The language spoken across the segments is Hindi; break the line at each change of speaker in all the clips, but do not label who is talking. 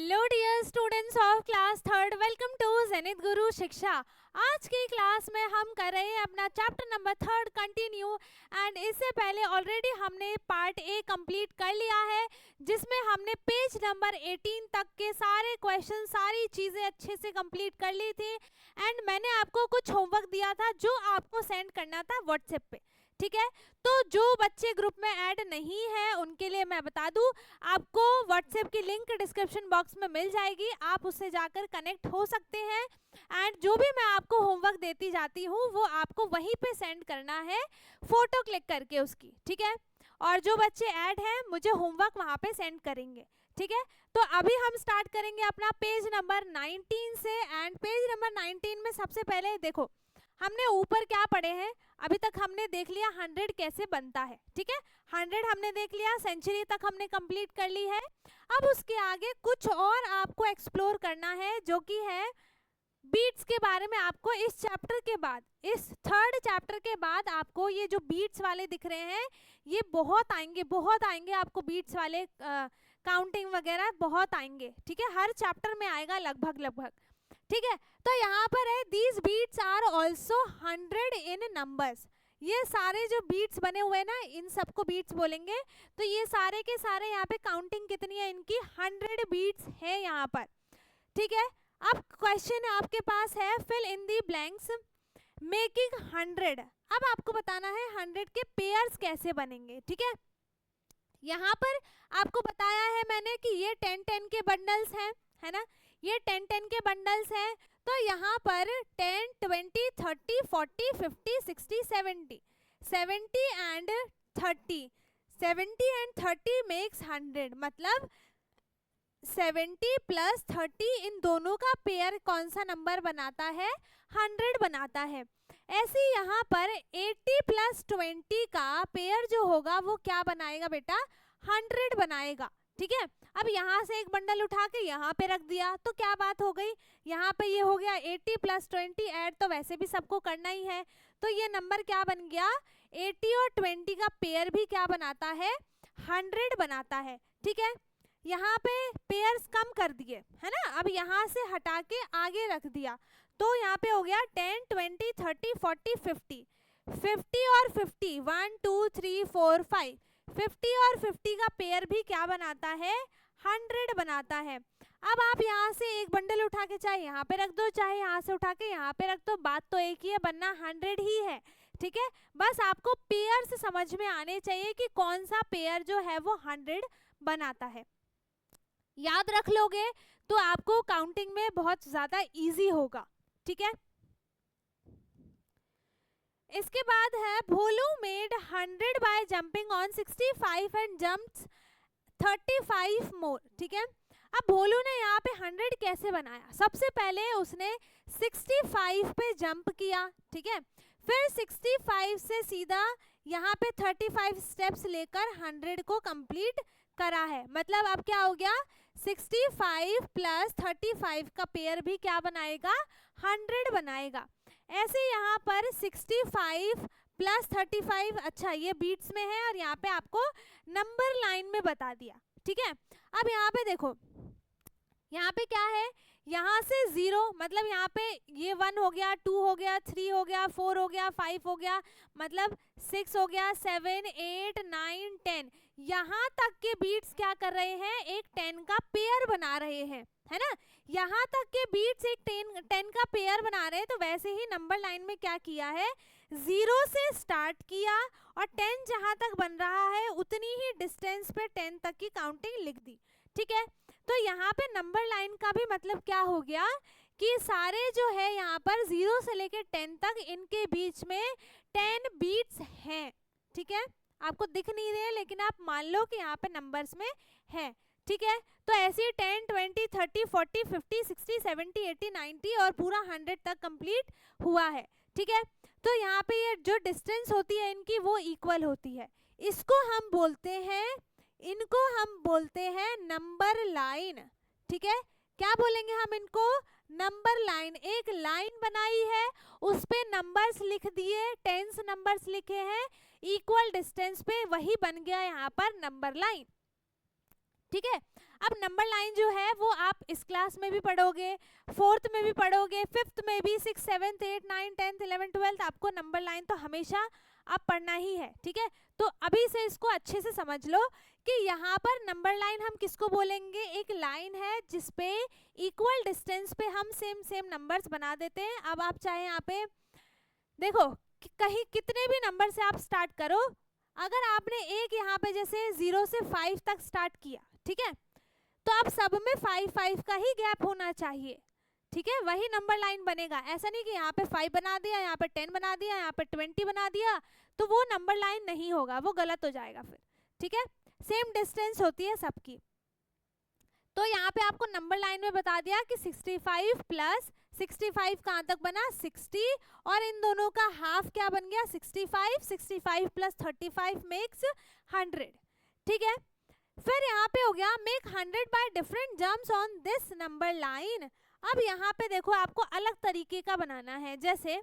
Hello dear students of class third, welcome to Zenith Guru Shiksha. आज की क्लास में हम कर रहे हैं अपना chapter number third continue. And इससे पहले ऑलरेडी हमने पार्ट ए कंप्लीट कर लिया है, जिसमें हमने पेज नंबर 18 तक के सारे क्वेश्चन, सारी चीज़ें अच्छे से कंप्लीट कर ली थी। एंड मैंने आपको कुछ होमवर्क दिया था जो आपको सेंड करना था व्हाट्सएप पे, ठीक है। तो जो बच्चे ग्रुप में ऐड नहीं है उनके लिए मैं बता दूं, आपको व्हाट्सएप की लिंक डिस्क्रिप्शन बॉक्स में मिल जाएगी, आप उससे जाकर कनेक्ट हो सकते हैं। एंड जो भी मैं आपको होमवर्क देती जाती हूँ वो आपको वहीं पे सेंड करना है, फोटो क्लिक करके उसकी, ठीक है। और जो बच्चे ऐड हैं मुझे होमवर्क वहाँ पे सेंड करेंगे, ठीक है। तो अभी हम स्टार्ट करेंगे अपना पेज नंबर 19 से। एंड पेज नंबर 19 में सबसे पहले देखो, हमने ऊपर क्या पढ़े हैं, अभी तक हमने देख लिया 100 कैसे बनता है, ठीक है। 100 हमने देख लिया, सेंचुरी तक हमने कंप्लीट कर ली है। अब उसके आगे कुछ और आपको एक्सप्लोर करना है, जो कि है बीट्स के बारे में। आपको इस चैप्टर के बाद, इस थर्ड चैप्टर के बाद आपको ये जो बीट्स वाले दिख रहे हैं ये बहुत आएंगे आपको बीट्स वाले, काउंटिंग वगैरह बहुत आएंगे, ठीक है। हर चैप्टर में आएगा लगभग, ठीक है। तो यहाँ पर है these beads are also 100 in numbers. ये सारे जो बीट्स बने हुए हैं ना, इन सबको बीट्स बोलेंगे। तो ये सारे के सारे यहाँ पे काउंटिंग कितनी है इनकी, 100 बीट्स है यहाँ पर, ठीक है। अब क्वेश्चन आपके पास है fill in the blanks making 100। अब आपको बताना है 100 के पेयर्स कैसे बनेंगे, ठीक है। यहाँ पर आपको बताया है मैंने कि ये 10-10 के बंडल्स हैं, है ना, ये 10-10 के बंडल्स हैं। तो यहाँ पर 10, 20, 30, 40, 50, 60, 70, 70 एंड 30, 70 एंड 30 मेक्स 100। मतलब 70 प्लस 30 इन दोनों का पेयर कौन सा नंबर बनाता है, 100 बनाता है। ऐसे यहाँ पर 80 प्लस 20 का पेयर जो होगा वो क्या बनाएगा बेटा, 100 बनाएगा, ठीक है। अब यहाँ से एक बंडल उठा के यहाँ पे रख दिया तो क्या बात हो गई, यहाँ पे ये हो गया 80 प्लस 20, ऐड तो वैसे भी सबको करना ही है, तो ये नंबर क्या बन गया, 80 और 20 का पेयर भी क्या बनाता है, 100 बनाता है, ठीक है। यहाँ पे पेयर्स कम कर दिए, है ना, अब यहाँ से हटा के आगे रख दिया तो यहाँ पे हो गया 10, 20, 30, 40, 50, 50 और 50, 1, 2, 3, 4, 5, 50 और 50 का पेयर भी क्या बनाता है, 100 बनाता है। अब आप यहाँ से एक बंडल उठा के चाहे यहाँ पे रख दो, चाहे यहाँ से उठा के यहाँ पे रख दो, बात तो एक ही है, बनना 100 ही है, ठीक है। बस आपको पेयर से समझ में आने चाहिए कि कौन सा पेयर जो है वो 100 बनाता है। याद रख लोगे तो आपको काउंटिंग में बहुत ज्यादा इजी होगा, ठीक है। इसके बाद है Bholu made 100 by jumping on 65 and jumps 35 more, ठीक है। अब भोलू ने यहाँ पे 100 कैसे बनाया, सबसे पहले उसने 65 पे जंप किया, ठीक है। फिर 65 से सीधा यहाँ पे 35 स्टेप्स लेकर 100 को कंप्लीट करा है। मतलब अब क्या हो गया, 65 प्लस 35 का पेयर भी क्या बनाएगा, 100 बनाएगा। ऐसे यहाँ पर 65 प्लस 35, अच्छा ये बीट्स में है और यहाँ पे आपको नंबर लाइन में बता दिया, ठीक है। अब यहाँ पे देखो, यहाँ पे क्या है, यहाँ से 0, मतलब यहाँ पे ये 1 हो गया, 2 हो गया, 3 हो गया, 4 हो गया, 5 हो गया, मतलब 6 हो गया, 7, 8, 9, 10, यहाँ तक के बीट्स क्या कर रहे हैं, एक 10 का पेयर बना रहे हैं, है ना। यहाँ तक के बीट्स एक 10 का पेयर बना रहे हैं। तो वैसे ही नंबर लाइन में क्या किया है, 0 से स्टार्ट किया और 10 जहाँ तक बन रहा है उतनी ही डिस्टेंस पे 10 तक की काउंटिंग लिख दी, ठीक है। तो यहाँ पे नंबर लाइन का भी मतलब क्या हो गया कि सारे जो है यहाँ पर 0 से लेके 10 तक इनके बीच में 10 बीट्स हैं, ठीक है। आपको दिख नहीं रहे लेकिन आप मान लो कि यहाँ पे नंबर्स में है, ठीक है। तो ऐसे ही 10, 20, 30, 40, 50, 60, 70, 80, 90 और पूरा 100 तक कंप्लीट हुआ है, ठीक है। तो यहाँ पे ये जो डिस्टेंस होती है इनकी वो इक्वल होती है, इसको हम बोलते हैं, इनको हम बोलते हैं नंबर लाइन, ठीक है। क्या बोलेंगे हम इनको, नंबर लाइन। एक लाइन बनाई है, उस पे नंबर्स लिख दिए, 10 नंबर्स लिखे हैं इक्वल डिस्टेंस पे, वही बन गया यहाँ पर नंबर लाइन, ठीक है। अब नंबर लाइन जो है वो आप इस क्लास में भी पढ़ोगे, 4th में भी पढ़ोगे, 5th में भी, 6, 7, 8, 9, 10, 11, 12 आपको नंबर लाइन तो हमेशा आप पढ़ना ही है, ठीक है। तो अभी से इसको अच्छे से समझ लो कि यहाँ पर नंबर लाइन हम किसको बोलेंगे, एक लाइन है जिसपे इक्वल डिस्टेंस पे हम सेम सेम नंबर्स बना देते हैं। अब आप चाहे यहाँ पे देखो कि कहीं कितने भी नंबर से आप स्टार्ट करो, अगर आपने एक यहाँ पे जैसे 0 से 5 तक स्टार्ट किया, ठीक है, तो आप सब में 5 5 का ही गैप होना चाहिए, ठीक है, वही नंबर लाइन बनेगा। ऐसा नहीं कि यहाँ पे 5 बना दिया, यहाँ पे 10 बना दिया, यहाँ पे 20 बना दिया, तो वो नंबर लाइन नहीं होगा, वो गलत हो जाएगा फिर, ठीक है। सेम डिस्टेंस होती है सबकी। तो यहाँ पे आपको नंबर लाइन में बता दिया कि 65 प्लस 65 कहाँ तक बना 60, और इन दोनों का हाफ क्या बन गया 65, 65 प्लस 35 मेक्स 100, ठीक है। फिर यहाँ पे हो गया make 100 by different jumps on this number line. अब यहाँ पे देखो आपको अलग तरीके का बनाना है, जैसे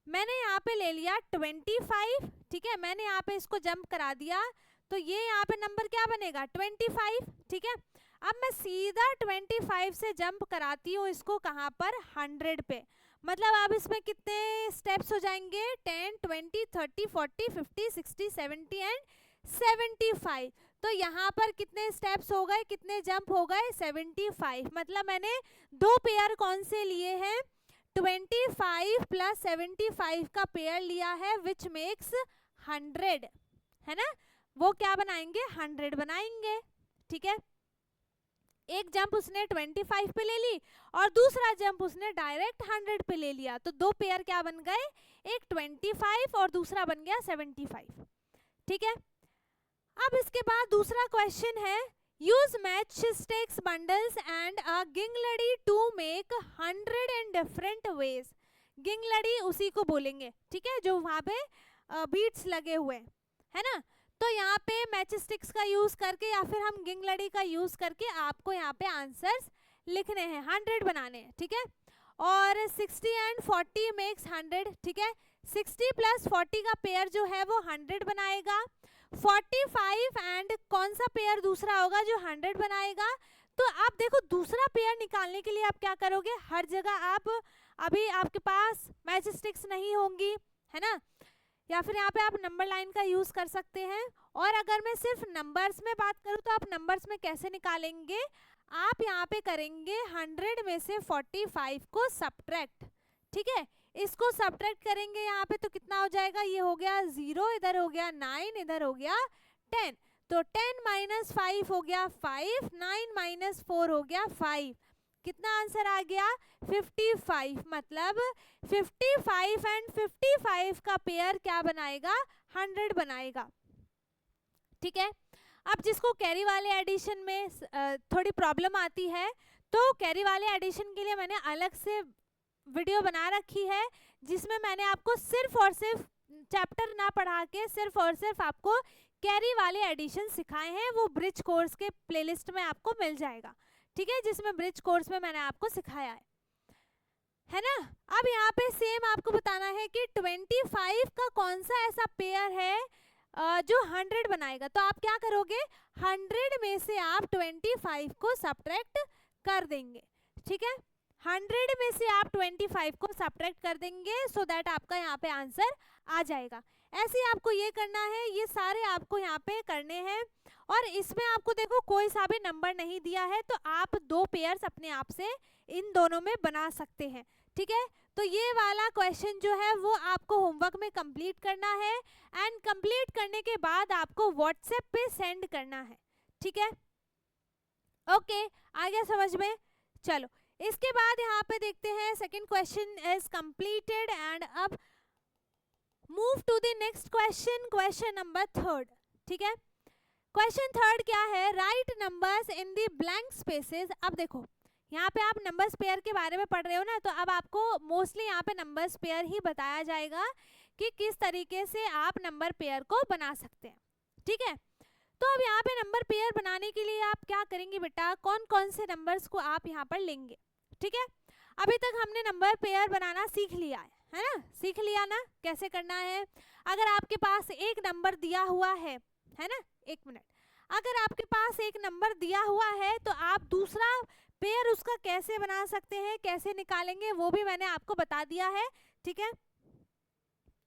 मैंने यहाँ पे ले लिया 25, ठीक है, मैंने यहाँ पे इसको जंप करा दिया, तो ये यहाँ पे नंबर क्या बनेगा 25, ठीक है। अब मैं सीधा 25 से जंप कराती हूँ इसको कहाँ पर 100 पे, मतलब अब इसमें कितने स्टेप्स हो जाएंगे 10, 20, 30, 40, 50, 60, 70 एंड 75। तो यहाँ पर कितने स्टेप्स हो गए, कितने जंप हो गए 75, मतलब मैंने दो पेयर कौन से लिए हैं 25 प्लस 75 का पेयर लिया है विच मेक्स 100, है ना, वो क्या बनाएंगे 100 बनाएंगे, ठीक है। एक जंप उसने 25 पे ले ली और दूसरा जंप उसने डायरेक्ट 100 पे ले लिया, तो दो पेयर क्या बन गए, एक 25 और दूसरा बन गया 75, ठीक है। अब इसके बाद दूसरा क्वेश्चन है use match sticks bundles and a गिंगलड़ी to make 100 in different ways. गिंगलड़ी उसी को बोलेंगे, ठीक है, जो वहां पे बीट्स लगे हुए है ना। तो यहाँ पे मैच स्टिक्स का यूज करके या फिर हम गिंगलड़ी का यूज करके आपको यहाँ पे आंसर्स लिखने हैं, 100 बनाने हैं, ठीक है। और 60 एंड 40 मेक्स 100, ठीक है, 60 प्लस 40 का पेयर जो है वो 100 बनाएगा, 45 एंड कौन सा पेयर दूसरा होगा जो 100 बनाएगा। तो आप देखो दूसरा पेयर निकालने के लिए आप क्या करोगे, हर जगह आप अभी आपके पास मैच स्टिक्स नहीं होंगी, है ना, या फिर यहाँ पे आप नंबर लाइन का यूज कर सकते हैं। और अगर मैं सिर्फ नंबर्स में बात करूँ तो आप नंबर्स में कैसे निकालेंगे, आप यहाँ पे करेंगे 100 में से 45 को सब्ट्रैक्ट, ठीक है, इसको सब्ट्रैक्ट करेंगे यहाँ पे तो कितना हो जाएगा, ये हो गया 0, इधर हो गया 9, इधर हो गया 10, तो 10 माइनस 5 हो गया 5, 9 माइनस 4 हो गया 5, कितना आंसर आ गया 55, मतलब 55 एंड 55 का पेयर क्या बनाएगा 100 बनाएगा, ठीक है। अब जिसको कैरी वाले एडिशन में थोड़ी प्रॉब्लम आती है, तो कैरी वाले एडिशन के लिए मैंने अलग से वीडियो बना रखी है जिसमें मैंने आपको सिर्फ और सिर्फ चैप्टर ना पढ़ा के सिर्फ और सिर्फ आपको कैरी वाले एडिशन सिखाए हैं, वो ब्रिज कोर्स के प्लेलिस्ट में आपको मिल जाएगा, ठीक है, जिसमें ब्रिज कोर्स में मैंने आपको सिखाया है ना। अब यहाँ पे सेम आपको बताना है कि 25 का कौन सा ऐसा पेयर है जो 100 बनाएगा। तो आप क्या करोगे, 100 में से आप 25 को सब्ट्रैक्ट कर देंगे, ठीक है, 100 में से आप 25 को सब्ट्रैक्ट कर देंगे, सो दैट आपका यहाँ पे आंसर आ जाएगा। ऐसे ही आपको ये करना है, ये सारे आपको यहाँ पे करने हैं। और इसमें आपको देखो कोई सा भी नंबर नहीं दिया है, तो आप दो पेयर्स अपने आप से इन दोनों में बना सकते हैं, ठीक है। तो ये वाला क्वेश्चन जो है वो आपको होमवर्क में कंप्लीट करना है, एंड कंप्लीट करने के बाद आपको व्हाट्सएप पे सेंड करना है, ठीक है। ओके, आ गया समझ में। चलो इसके बाद यहाँ पे देखते हैं second question is completed, and अब move to the next question, question number 3, ठीक है। क्वेश्चन 3 क्या है, write numbers in the blank spaces. अब देखो यहाँ पे आप नंबर्स पेयर के बारे में पढ़ रहे हो ना, तो अब आपको मोस्टली यहाँ पे नंबर्स पेयर ही बताया जाएगा कि किस तरीके से आप नंबर पेयर को बना सकते हैं, ठीक है। तो अब यहाँ पे नंबर पेयर बनाने के लिए आप क्या करेंगे बेटा, कौन कौन से नंबर्स को आप यहाँ पर लेंगे, ठीक है। अभी तक हमने नंबर पेयर बनाना सीख लिया है ना, सीख लिया ना कैसे करना है। अगर आपके पास एक नंबर दिया हुआ है ना, एक मिनट, अगर आपके पास एक नंबर दिया हुआ है तो आप दूसरा पेयर उसका कैसे बना सकते हैं, कैसे निकालेंगे वो भी मैंने आपको बता दिया है, ठीक है।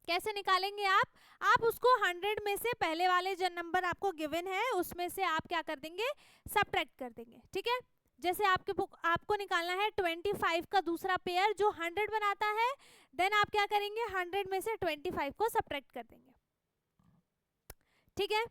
कैसे निकालेंगे आप उसको 100 में से पहले वाले जो नंबर आपको गिवन है उसमें से आप क्या कर देंगे, सब्ट्रैक्ट कर देंगे, ठीक है। जैसे आपको निकालना है 25 का दूसरा पेयर जो 100 बनाता है, देन आप क्या करेंगे 100 में से 25 को सब्ट्रैक्ट कर देंगे, ठीक है।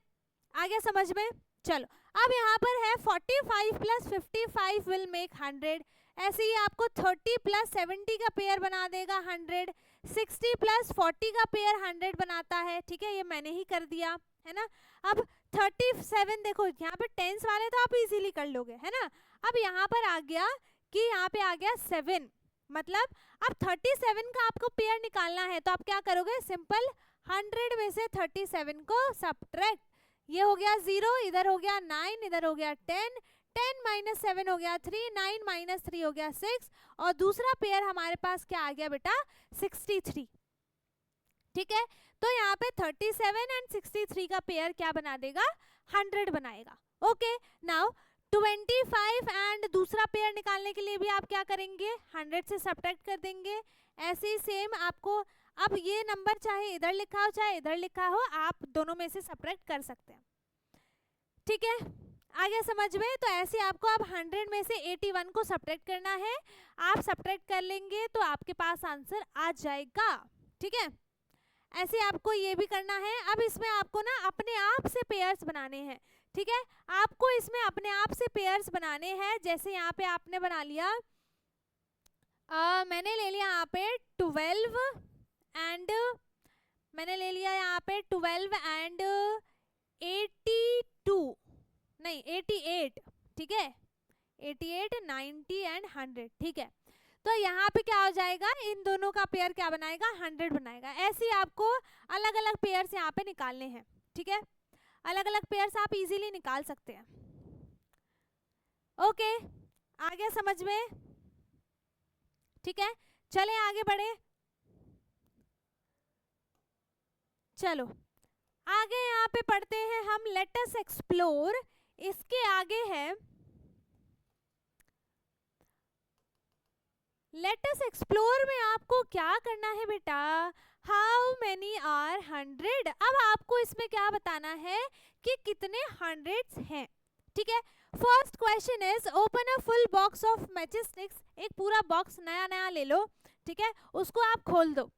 आ गया समझ में। चलो अब यहाँ पर है 45 प्लस 55 विल मेक 100, ऐसे ही आपको 30 प्लस 70 का पेयर बना देगा 100, 60 प्लस 40 का पेयर 100 बनाता है, ठीक है, ये मैंने ही कर दिया है ना। अब 37 देखो यहाँ पे टेंस वाले तो आप इजीली कर लोगे, है ना। अब यहाँ पर आ गया कि यहाँ पे आ गया 7, मतलब अब 37 का आपको पेयर निकालना है, तो आप क्या करोगे, सिंपल 100 में से 37 को सब्ट्रैक्ट, ये हो गया 0, इधर हो गया 9, इधर हो गया 10, 10 माइनस 7 हो गया 3, 9 माइनस 3 हो गया 6, और दूसरा पेयर हमारे पास क्या आ गया बेटा 63, ठीक है। तो यहाँ पे 37 एंड 63 का पेयर क्या बना देगा, 100 बनाएगा। ओके, नाउ 25 एंड दूसरा पेयर निकालने के लिए भी आप क्या करेंगे, 100 से सब्ट्रैक्ट कर देंगे। ऐसे ही सेम आपको, अब ये नंबर चाहे इधर लिखा हो चाहे इधर लिखा हो, आप दोनों में से सब्ट्रैक्ट कर सकते हैं, ठीक है। आ गया समझ में। तो ऐसे आपको अब 100 में से 81 को सब्ट्रैक्ट करना है, आप सब्ट्रैक्ट कर लेंगे तो आपके पास आंसर आ जाएगा, ठीक है। ऐसे आपको ये भी करना है। अब इसमें आपको ना अपने आप से पेयर्स बनाने हैं, ठीक है, आपको इसमें अपने आप से पेयर्स बनाने हैं। जैसे यहाँ पे आपने बना लिया, मैंने ले लिया यहाँ पे 12 एंड मैंने ले लिया यहाँ पे 12 एंड 82 नहीं 88, ठीक है, 88, 90 एंड 100, ठीक है। तो यहाँ पे क्या हो जाएगा, इन दोनों का पेयर क्या बनाएगा, 100 बनाएगा। ऐसे ही आपको अलग अलग पेयर्स यहाँ पे निकालने हैं, ठीक है, अलग अलग पेयर्स आप इजीली निकाल सकते हैं। ओके, आ गया समझ में, ठीक है। चलें आगे बढ़े, चलो आगे यहाँ पे पढ़ते हैं हम, लेट अस एक्सप्लोर। इसके आगे है लेट अस एक्सप्लोर में आपको क्या करना है बेटा, हाउ मेनी आर 100। अब आपको इसमें क्या बताना है कि कितने 100s हैं, ठीक है। First question is open a full box of matches sticks. एक पूरा बॉक्स नया नया ले लो, ठीक है, उसको आप खोल दो,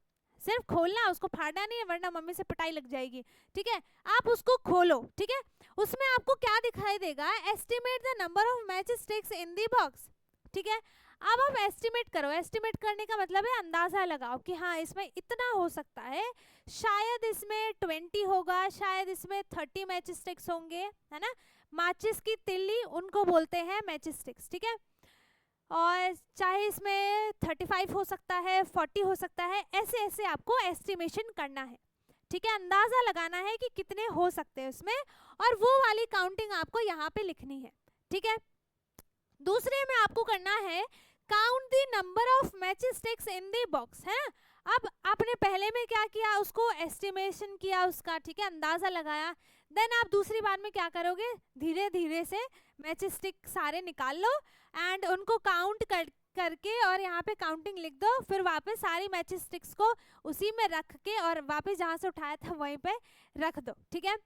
सिर्फ खोलना, उसको फाड़ना नहीं है वरना मम्मी से पिटाई लग जाएगी, ठीक है। आप उसको खोलो, ठीक है, उसमें आपको क्या दिखाई देगा, estimate the number of match sticks in the box, ठीक है। अब आप एस्टिमेट करो, एस्टिमेट करने का मतलब है अंदाजा लगाओ कि हाँ इसमें इतना हो सकता है, शायद इसमें 20 होगा, शायद इसमें 30 मैच स्टिक्स होंगे, है ना। माचिस की तिल्ली उनको बोलते हैं मैच स्टिक्स, ठीक है। और चाहे इसमें 35 हो सकता है, 40 हो सकता है, ऐसे ऐसे आपको एस्टिमेशन करना है, ठीक है, अंदाजा लगाना है कि कितने हो सकते हैं उसमें, और वो वाली काउंटिंग आपको यहाँ पे लिखनी है, ठीक है। दूसरे में आपको करना है count the number of match sticks in the box, है। अब आपने पहले में क्या किया, उसको एस्टिमेशन किया उसका, ठीक है, अंदाजा लगाया। देन आप दूसरी बार में क्या करोगे, धीरे धीरे से मैच स्टिक सारे निकाल लो एंड उनको काउंट करके और यहाँ पे काउंटिंग लिख दो, फिर वापस सारी मैच स्टिक्स को उसी में रख के और वापस जहाँ से उठाया था वहीं पे रख दो, ठीक है।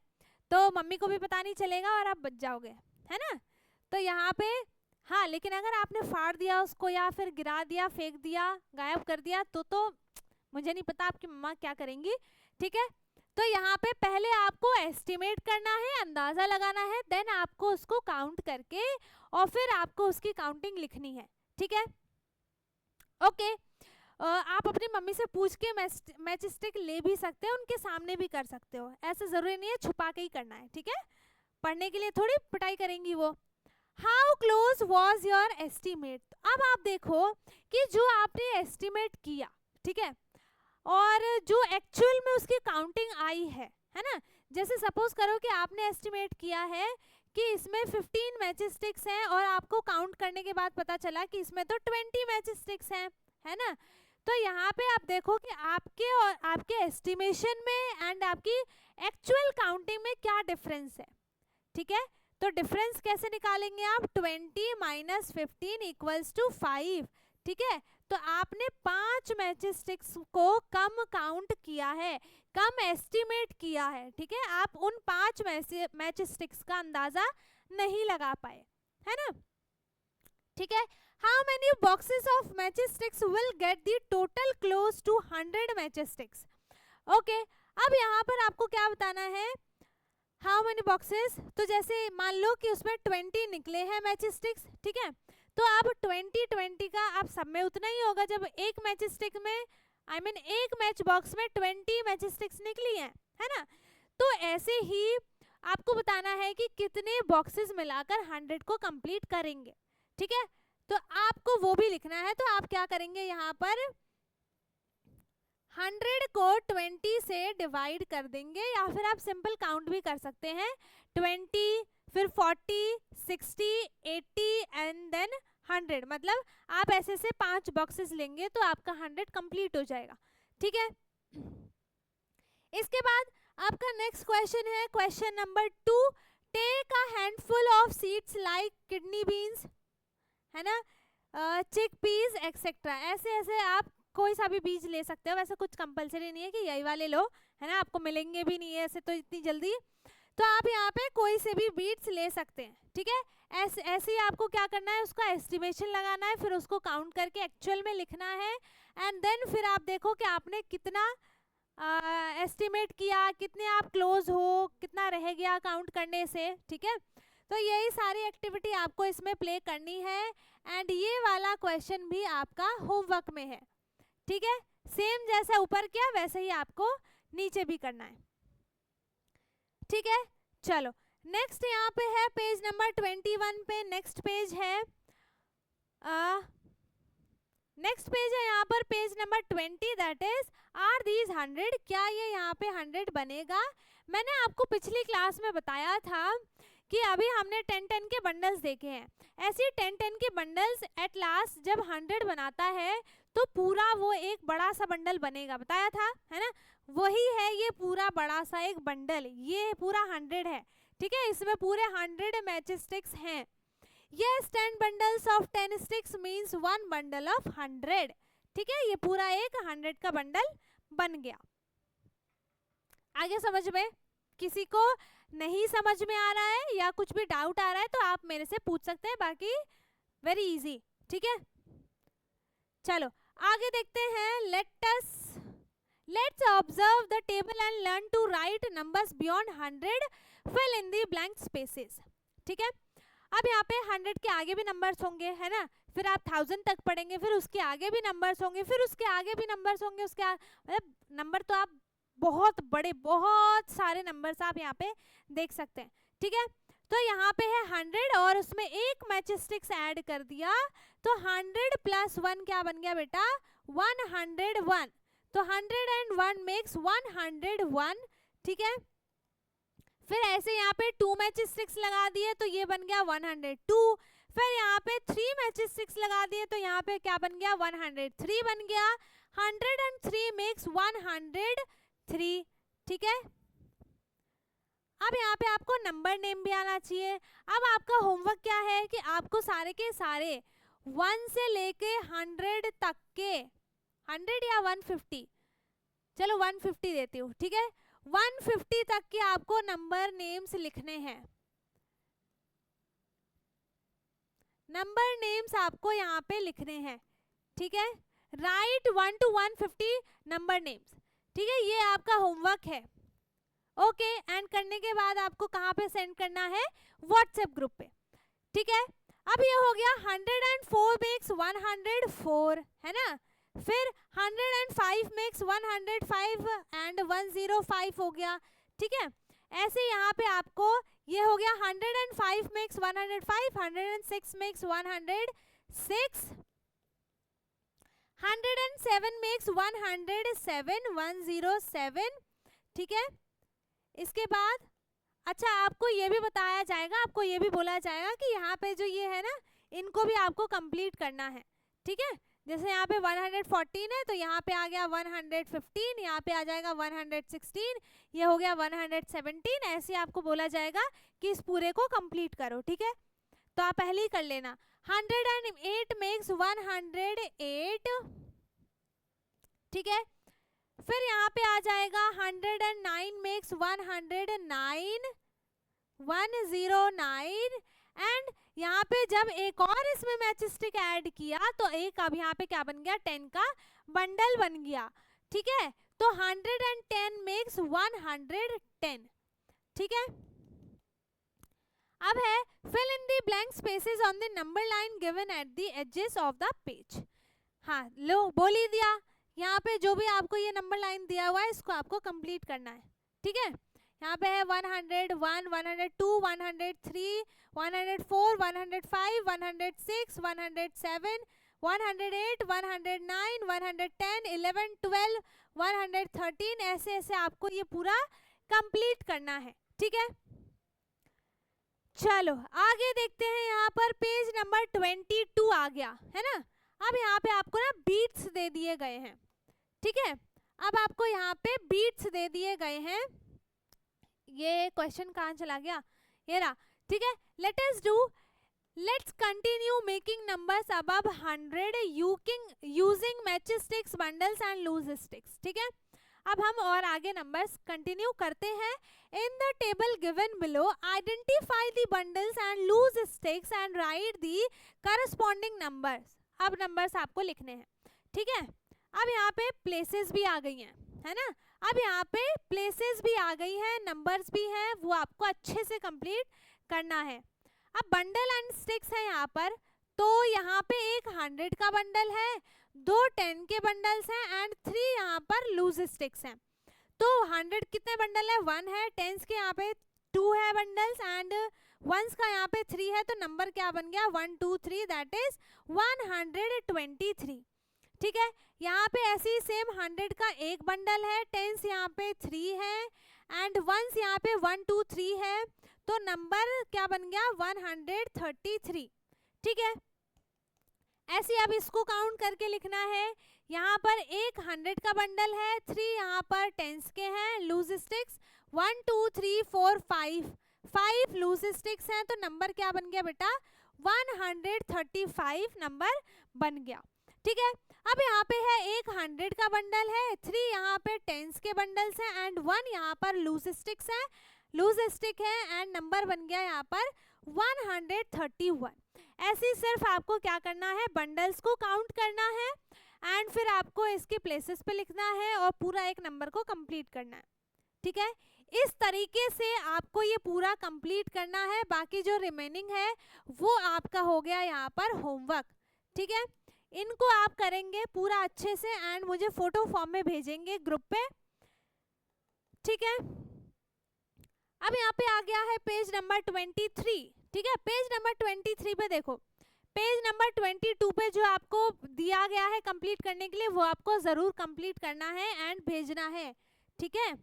तो मम्मी को भी पता नहीं चलेगा और आप बच जाओगे, है ना। तो यहाँ पे हाँ, लेकिन अगर आपने फाड़ दिया उसको या फिर गिरा दिया, फेंक दिया, गायब कर दिया तो मुझे नहीं पता आपकी मम्मा क्या करेंगी, ठीक है। तो यहाँ पे पहले आपको एस्टिमेट करना है, अंदाजा लगाना है, देन आपको उसको काउंट करके और फिर आपको उसकी काउंटिंग लिखनी है, ठीक है। ओके, आप अपनी मम्मी से पूछ के मैच स्टिक ले भी सकते हो, उनके सामने भी कर सकते हो, ऐसा जरूरी नहीं है छुपा के ही करना है, ठीक है। पढ़ने के लिए थोड़ी पिटाई करेंगी वो। How close was your estimate. अब आप देखो कि जो आपने एस्टिमेट किया, ठीक है, और जो एक्चुअल में उसकी काउंटिंग आई है ना। जैसे सपोज करो कि आपने एस्टिमेट किया है कि इसमें 15 मैच स्टिक्स हैं और आपको काउंट करने के बाद पता चला कि इसमें तो 20 मैच स्टिक्स हैं, है ना। तो यहाँ पे आप देखो कि आपके और आपके एस्टिमेशन में एंड आपकी एक्चुअल काउंटिंग में क्या डिफरेंस है, ठीक है। तो डिफरेंस कैसे निकालेंगे आप, 20 माइनस 15 इक्वल्स टू 5, ठीक है। तो आपने 5 मैच स्टिक्स को कम काउंट किया है, कम एस्टिमेट किया है, ठीक है। आप उन 5 मैच स्टिक्स का अंदाजा नहीं लगा पाए, है ना, ठीक है। How many boxes of match sticks will get the total close to 100 match sticks, okay. अब यहाँ पर आपको क्या बताना है, हाउ मेनी बॉक्सेस, तो जैसे मान लो कि उसमें 20 निकले हैं मैच स्टिक्स, ठीक है। तो अब 20 का आप सब में उतना ही होगा जब एक मैच स्टिक में एक मैच बॉक्स में 20 मैच स्टिक्स निकली हैं, है ना। तो ऐसे ही आपको बताना है कि कितने बॉक्सेस मिलाकर 100 को कंप्लीट करेंगे, ठीक है। तो आपको वो भी लिखना है, तो आप क्या करेंगे, यहाँ पर 100 को 20 से डिवाइड कर देंगे, या फिर आप सिंपल काउंट भी कर सकते हैं, 20 फिर 40 60 80 एंड देन 100, मतलब आप ऐसे से 5 बॉक्सेस लेंगे तो आपका 100 कंप्लीट हो जाएगा, ठीक है। इसके बाद आपका नेक्स्ट क्वेश्चन है question number 2, take a handful of seeds like kidney beans, है ना, चिक पीस एक्सेट्रा, ऐसे ऐसे आप कोई सा भी बीज ले सकते हो, वैसे कुछ कंपलसरी नहीं है कि यही वाले लो, है ना, आपको मिलेंगे भी नहीं है ऐसे तो इतनी जल्दी, तो आप यहाँ पे कोई से भी बीट्स ले सकते हैं, ठीक है। ऐसे ही आपको क्या करना है, उसका एस्टिमेशन लगाना है, फिर उसको काउंट करके एक्चुअल में लिखना है, एंड देन फिर आप देखो कि आपने कितना एस्टिमेट किया, कितने आप क्लोज हो, कितना रह गया काउंट करने से, ठीक है। तो यही सारी एक्टिविटी आपको इसमें प्ले करनी है, एंड ये वाला क्वेश्चन भी आपका होमवर्क में है, ठीक है। सेम जैसा ऊपर किया वैसे ही आपको नीचे भी करना है, ठीक है। चलो नेक्स्ट यहाँ पे है पेज नंबर 21 पे, नेक्स्ट पेज है यहाँ पर page number 20, that is are these 100, क्या ये यहाँ पे 100 बनेगा। मैंने आपको पिछली क्लास में बताया था कि अभी हमने 10-10 के बंडल्स देखे हैं, ऐसे 10-10 के बंडल्स एट लास्ट जब 100 बनाता है तो पूरा वो एक बड़ा सा बंडल बनेगा, बताया था, है ना, वही है ये पूरा बड़ा सा एक बंडल, ये पूरा 100 है, ठीक है। इसमें पूरे 100 मैच स्टिक्स हैं, yes 10 bundles of 10 sticks means 1 bundle of 100, ठीक है। ये पूरा एक 100 का बंडल बन गया। आगे समझ में, किसी को नहीं समझ में आ रहा है या कुछ भी डाउट आ रहा है तो आप मेरे से पूछ सकते हैं, बाकी वेरी इजी, ठीक है। चलो आगे देखते हैं, let's observe the table and learn to write numbers beyond 100, fill in the blank spaces, ठीक है। अब यहाँ पे 100 के आगे भी नंबर्स होंगे, है ना, फिर आप 1000 तक पढ़ेंगे, फिर उसके आगे भी नंबर्स होंगे, फिर उसके आगे भी नंबर्स होंगे, उसके मतलब नंबर तो आप बहुत बड़े, बहुत सारे नंबर्स आप यहाँ पे देख सकते हैं, ठीक है। तो यहाँ पे है 100 और उसमें एक मैच स्टिक्स ऐड कर दिया, तो 100 प्लस 1 क्या बन गया बेटा, 101, तो 101 मेक्स 101, ठीक है। फिर ऐसे यहाँ पे 2 मैच स्टिक्स लगा दिए तो ये बन गया 102, फिर यहाँ पे 3 मैच स्टिक्स लगा दिए तो यहाँ पे क्या बन गया, 103 बन गया, 103 मेक्स 103, ठीक है। अब यहाँ पे आपको नंबर नेम भी आना चाहिए। अब आपका होमवर्क क्या है कि आपको सारे के सारे 1 से लेके 100 तक के, 100 या 150, चलो 150 देती हूँ, ठीक है, 150 तक के आपको नंबर नेम्स लिखने हैं, नंबर नेम्स आपको यहाँ पे लिखने हैं, ठीक है। राइट 1 to 150 नंबर नेम्स, ठीक है, ये आपका होमवर्क है, ओके। एंड करने के बाद आपको कहाँ पे सेंड करना है, व्हाट्सएप ग्रुप पे, ठीक है। अब ये हो गया 104 मेक्स 104, है ना, फिर 105 मेक्स 105 एंड 105 हो गया, ठीक है। ऐसे यहाँ पे आपको ये हो गया 105 मेक्स 105, 106 मेक्स 106, 107 मेक्स 107, 107, ठीक है। इसके बाद अच्छा आपको ये भी बताया जाएगा, आपको ये भी बोला जाएगा कि यहाँ पे जो ये है ना, इनको भी आपको कंप्लीट करना है, ठीक है। जैसे यहाँ पे 114 है तो यहाँ पे आ गया 115, यहाँ पे आ जाएगा 116, ये हो गया 117। ऐसे आपको बोला जाएगा कि इस पूरे को कंप्लीट करो, ठीक है। तो आप पहले ही कर लेना। 108 मेक्स 108, ठीक है। फिर यहाँ पे आ जाएगा 109 मेक्स 109, 109। एंड यहाँ पे जब एक और इसमें मैचस्टिक ऐड किया तो एक अब यहाँ पे क्या बन गया, 10 का बंडल बन गया, ठीक है। तो 110 मेक्स 110, ठीक है। अब है fill in the blank spaces on the number line given at the edges of the page। हाँ लो बोल ही दिया, यहाँ पे जो भी आपको ये नंबर लाइन दिया हुआ है इसको आपको कंप्लीट करना है, ठीक है। यहाँ पे है 101, 102, 103, 104, 105, 106, 107, 108, 109, 110, 11, 12, 113, ऐसे ऐसे आपको ये पूरा कंप्लीट करना है, ठीक है। चलो आगे देखते हैं, यहाँ पर पेज नंबर 22 आ गया है ना। अब यहाँ पे आपको ना बीट्स दे दिए गए हैं, ठीक है। अब आपको यहाँ पे बीट्स दे दिए गए हैं। ये क्वेश्चन कहाँ चला गया, ये रहा, ठीक है। Let's continue making numbers above 100 using matchsticks, bundles and loose sticks, ठीक है। अब हम और आगे नंबर्स कंटिन्यू करते हैं। In the table given below identify the bundles and loose sticks and write the corresponding numbers. अब नंबर्स आपको लिखने हैं, ठीक है। अब यहाँ पे प्लेसेस भी आ गई हैं, है ना। अब यहाँ पे प्लेसेस भी आ गई हैं, नंबर्स भी हैं, वो आपको अच्छे से कंप्लीट करना है। अब बंडल एंड स्टिक्स है यहाँ पर, तो यहाँ पे एक 100 का बंडल है, 2 10 के बंडल्स हैं एंड 3 यहाँ पर लूज स्टिक्स हैं। तो 100 कितने बंडल है, 1 है, 10s के यहाँ पे 2 है बंडल्स एंड 1s का यहाँ पे 3 है, तो नंबर क्या बन गया 1 2 3, दैट इज 123, ठीक है। यहाँ पे ऐसे ही सेम 100 का एक बंडल है, 10s यहाँ पे 3 है एंड 1s यहाँ पे 1 2 3 है, तो नंबर क्या बन गया 133, ठीक है। ऐसे अब इसको काउंट करके लिखना है। यहाँ पर एक 100 का बंडल है, 3 यहाँ पर 10s के हैं लूज स्टिक्स, 1 2 3 4 5 लूज स्टिक्स हैं, तो नंबर क्या बन गया बेटा 135 नंबर बन गया, ठीक है। अब यहाँ पे है एक 100 का बंडल है, 3 यहाँ पे 10s के बंडल्स हैं एंड 1 यहाँ पर लूज स्टिक्स है, लूज स्टिक है एंड नंबर बन गया यहाँ पर 131। ऐसे सिर्फ आपको क्या करना है, बंडल्स को काउंट करना है एंड फिर आपको इसके प्लेसेस पे लिखना है और पूरा एक नंबर को कंप्लीट करना है, ठीक है। इस तरीके से आपको ये पूरा कंप्लीट करना है, बाकी जो रिमेनिंग है वो आपका हो गया यहाँ पर होमवर्क, ठीक है। इनको आप करेंगे पूरा अच्छे से एंड मुझे फोटो फॉर्म में भेजेंगे ग्रुप पे, ठीक है। अब यहाँ पे आ गया है पेज नंबर 23, ठीक है। पेज नंबर 23 पे देखो, पेज नंबर 22 पे जो आपको दिया गया है कंप्लीट करने के लिए वो आपको जरूर कंप्लीट करना है एंड भेजना है, ठीक है।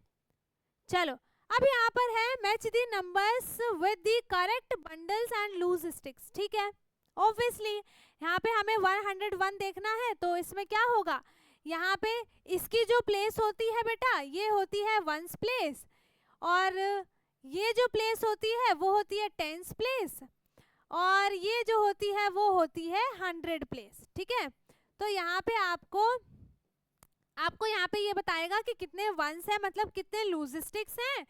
चलो अब यहाँ पर है match the numbers with the correct bundles and loose sticks, ठीक है। ऑब्वियसली यहाँ पे हमें 101 देखना है, तो इसमें क्या होगा, यहाँ पे इसकी जो प्लेस होती है बेटा ये होती है 1s प्लेस, और ये जो प्लेस होती है वो होती है 10s प्लेस, और ये जो होती है वो होती है 100 प्लेस, ठीक है। तो यहाँ पे आपको यहाँ पे ये बताएगा कि कितने 1s है, मतलब कितने लूज स्टिक्स हैं,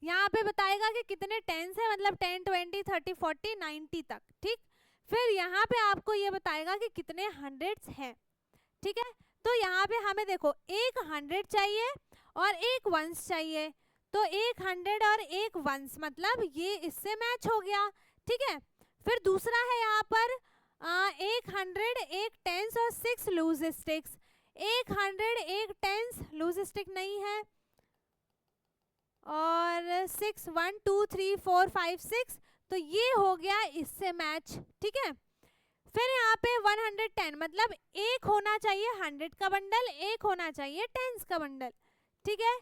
यहाँ पे बताएगा कि कितने 10s है, मतलब 10 20 30 40 90 तक, ठीक। फिर यहाँ पे आपको ये बताएगा कि कितने 100s हैं, ठीक है। तो यहाँ पे हमें देखो एक 100 चाहिए और एक 1s चाहिए, तो एक 100 और एक 1s, मतलब ये इससे मैच हो गया, ठीक है। फिर दूसरा है यहाँ पर एक 100 एक 10s और 6 लूज स्टिक्स, एक 100 एक 10s लूज स्टिक नहीं है, और 6 1 2 3 4 5 6, तो ये हो गया इससे मैच, ठीक है। फिर यहाँ पे 110, मतलब एक होना चाहिए 100 का बंडल, एक होना चाहिए 10s का बंडल, ठीक है।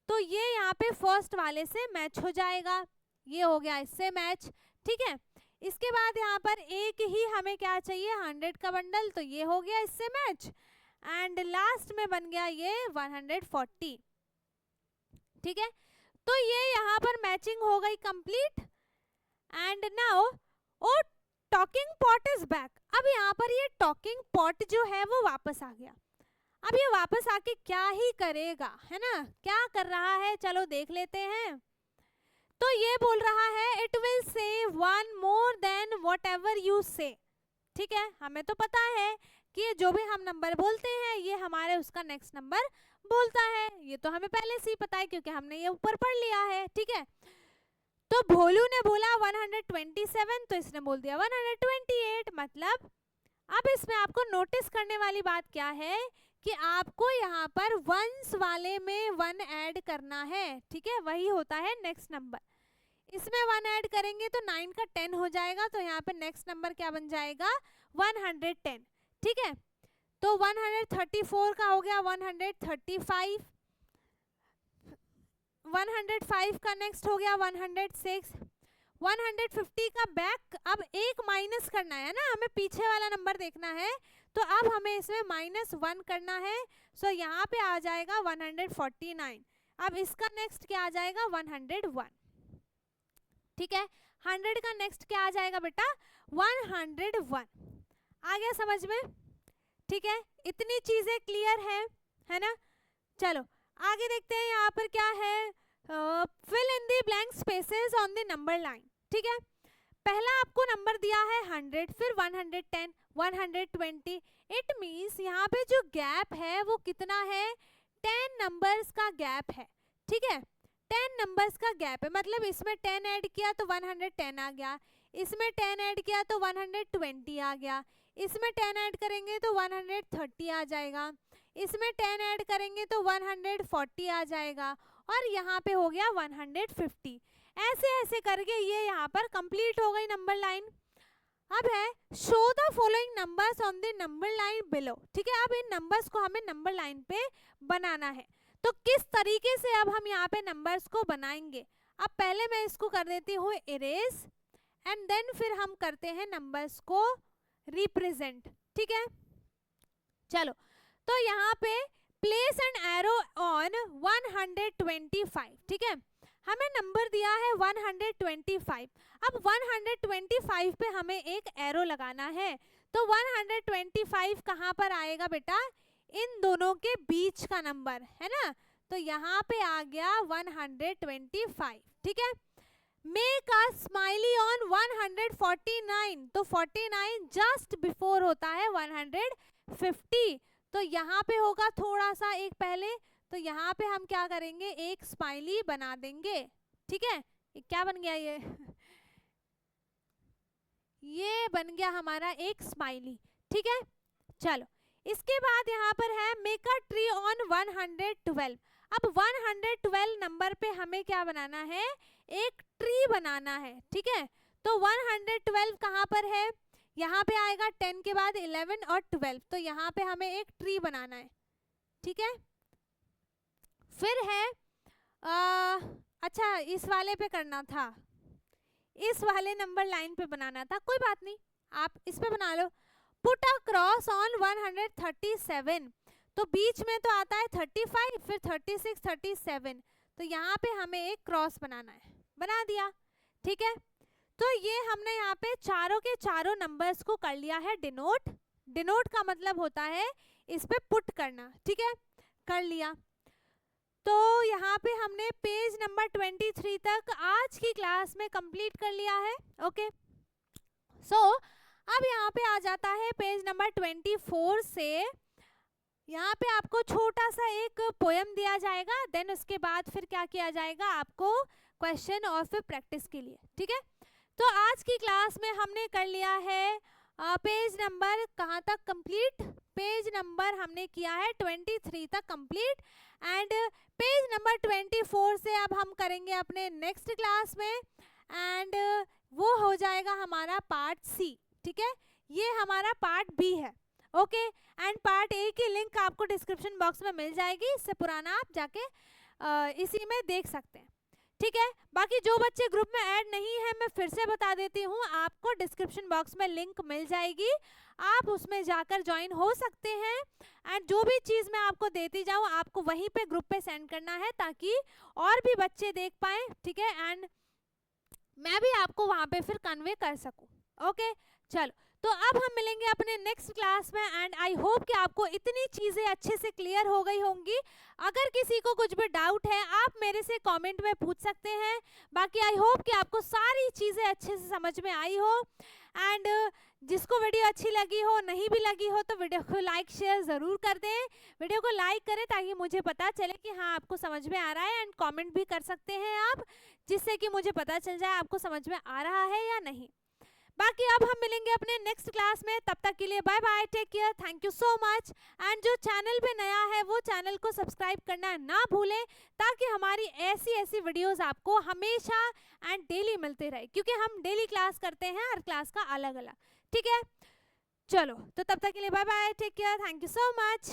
तो ये यहाँ पे फर्स्ट वाले से मैच हो जाएगा, ये हो गया इससे मैच, ठीक है। इसके बाद यहाँ पर एक ही हमें क्या चाहिए, 100 का बंडल, तो ये हो गया इससे मैच, एंड लास्ट में बन गया ये 140। ठीक है, तो ये यहाँ पर मैचिंग हो गई complete. And now oh talking pot is back. अब यहाँ पर ये टॉकिंग पॉट जो है वो वापस आ गया। अब ये वापस आके क्या ही करेगा, है ना, क्या कर रहा है, चलो देख लेते हैं। तो ये बोल रहा है it will say one more than what ever you से। ठीक है, हमें तो पता है कि जो भी हम नंबर बोलते हैं ये हमारे उसका नेक्स्ट नंबर बोलता है, ये तो हमें पहले से ही पता है क्योंकि हमने ये ऊपर पढ़ लिया है। ठीक है, तो भोलू ने बोला 127, तो इसने बोल दिया 128। मतलब अब इसमें आपको नोटिस करने वाली बात क्या है कि आपको यहाँ पर वंस वाले में 1 ऐड करना है। ठीक है, वही होता है नेक्स्ट नंबर। इसमें 1 ऐड करेंगे तो 9 का 10 हो जाएगा, तो यहाँ पे नेक्स्ट नंबर क्या बन जाएगा, 110। ठीक है, तो 134 का हो गया 135, 105 का नेक्स्ट हो गया 106, 150 का बैक। अब एक माइनस करना है ना, हमें पीछे वाला नंबर देखना है, तो अब हमें इसमें -1 करना है। सो यहाँ पे आ जाएगा 149। अब इसका नेक्स्ट क्या आ जाएगा, 101। ठीक है, 100 का नेक्स्ट क्या आ जाएगा बेटा, 101। आ गया समझ में? ठीक है, इतनी चीजें क्लियर है ना। चलो आगे देखते हैं, यहाँ पर क्या है, fill in the blank spaces on the number line. ठीक है, पहला आपको नंबर दिया है 100, फिर 110, 120। इट मीन्स यहाँ पे जो गैप है वो कितना है, 10 नंबर्स का गैप है। ठीक है, 10 नंबर्स का गैप है, मतलब इसमें 10 ऐड किया तो 110 आ गया, इसमें 10 ऐड किया तो 120 आ गया, इसमें 10 ऐड करेंगे तो 130 आ जाएगा, इसमें 10 ऐड करेंगे तो 140 आ जाएगा, और यहाँ पे हो गया 150। ऐसे ऐसे करके ये यहाँ पर कंप्लीट हो गई नंबर लाइन। अब है show the following numbers on the number line below. ठीक है, अब इन नंबर्स को हमें नंबर लाइन पे बनाना है, तो किस तरीके से अब हम यहाँ पे नंबर्स को बनाएंगे। अब पहले मैं इसको कर देती हूँ इरेज, एंड देन फिर हम करते हैं नंबर्स को रिप्रेजेंट। ठीक है, चलो तो यहाँ पे प्लेस एन एरो ऑन 125। ठीक है, हमें नंबर दिया है 125। अब 125 पे हमें एक एरो लगाना है, तो 125 कहाँ पर आएगा बेटा, इन दोनों के बीच का नंबर है ना, तो यहाँ पे आ गया 125। ठीक है, मेक अ स्माइली ऑन 149, तो 49 जस्ट बिफोर होता है 150, तो यहाँ पे होगा थोड़ा सा एक पहले, तो यहाँ पे हम क्या करेंगे, एक स्माइली बना देंगे। ठीक है, क्या बन गया ये बन गया हमारा एक स्माइली। ठीक है, चलो इसके बाद यहाँ पर है मेक अ ट्री ऑन 112। अब 112 नंबर पे हमें क्या बनाना है, एक ट्री बनाना है। ठीक है, तो 112 कहाँ पर है, यहाँ पे आएगा 10 के बाद 11 और 12, तो यहाँ पे हमें एक ट्री बनाना है। ठीक है, फिर है अच्छा इस वाले पे करना था, इस वाले नंबर लाइन पे बनाना था, कोई बात नहीं आप इस पे बना लो। पुट अ क्रॉस ऑन 137, तो बीच में तो आता है 35, फिर 36, 37, तो यहाँ पे हमें एक क्रॉस बनाना है, बना दिया। ठीक है, तो ये हमने यहाँ पे चारों के चारों नंबर्स को कर लिया है डिनोट। डिनोट का मतलब होता है इस पे पुट करना। ठीक है, कर लिया। तो यहाँ पे हमने पेज नंबर 23 तक आज की क्लास में कंप्लीट कर लिया है। ओके, सो अब यहाँ पे आ जाता है पेज नंबर 24 से, यहाँ पे आपको छोटा सा एक पोयम दिया जाएगा, देन उसके बाद फिर क्या किया जाएगा, आपको क्वेश्चन और फिर प्रैक्टिस के लिए। ठीक है, तो आज की क्लास में हमने कर लिया है पेज नंबर कहाँ तक कंप्लीट, पेज नंबर हमने किया है 23 तक कंप्लीट, एंड पेज नंबर 24 से अब हम करेंगे अपने नेक्स्ट क्लास में, एंड वो हो जाएगा हमारा पार्ट सी। ठीक है, ये हमारा पार्ट बी है। ओके, एंड पार्ट ए की लिंक आपको डिस्क्रिप्शन बॉक्स में मिल जाएगी, इससे पुराना आप जाके इसी में देख सकते हैं। ठीक है। बाकी जो बच्चे ग्रुप में ऐड नहीं है, मैं फिर से बता देती हूँ, आपको डिस्क्रिप्शन बॉक्स में लिंक मिल जाएगी, आप उसमें जाकर ज्वाइन हो सकते हैं। एंड जो भी चीज़ मैं आपको देती जाऊँ, आपको वहीं पे ग्रुप पे सेंड करना है ताकि और भी बच्चे देख पाएँ, ठीक है, एंड मैं भी आपको वहाँ पे फिर कन्वे कर सकूँ। ओके, चलो, तो अब हम मिलेंगे अपने नेक्स्ट क्लास में एंड आई होप कि आपको इतनी चीज़ें अच्छे से क्लियर हो गई होंगी। अगर किसी को कुछ भी डाउट है, आप मेरे से कमेंट में पूछ सकते हैं। बाकी आई होप कि आपको सारी चीज़ें अच्छे से समझ में आई हो। एंड जिसको वीडियो अच्छी लगी हो, नहीं भी लगी हो, तो वीडियो को लाइक शेयर ज़रूर कर दें। वीडियो को लाइक करें ताकि मुझे पता चले कि हाँ आपको समझ में आ रहा है, एंड कमेंट भी कर सकते हैं आप, जिससे कि मुझे पता चल जाए आपको समझ में आ रहा है या नहीं। बाकी अब हम मिलेंगे अपने नेक्स्ट क्लास में, तब तक के लिए bye bye, take care, thank you so much. And जो चैनल पे नया है वो चैनल को सब्सक्राइब करना ना भूलें ताकि हमारी ऐसी ऐसी वीडियोस आपको हमेशा एंड डेली मिलते रहे, क्योंकि हम डेली क्लास करते हैं, हर क्लास का अलग अलग, ठीक है। चलो, तो तब तक के लिए bye bye, take care, thank you so much.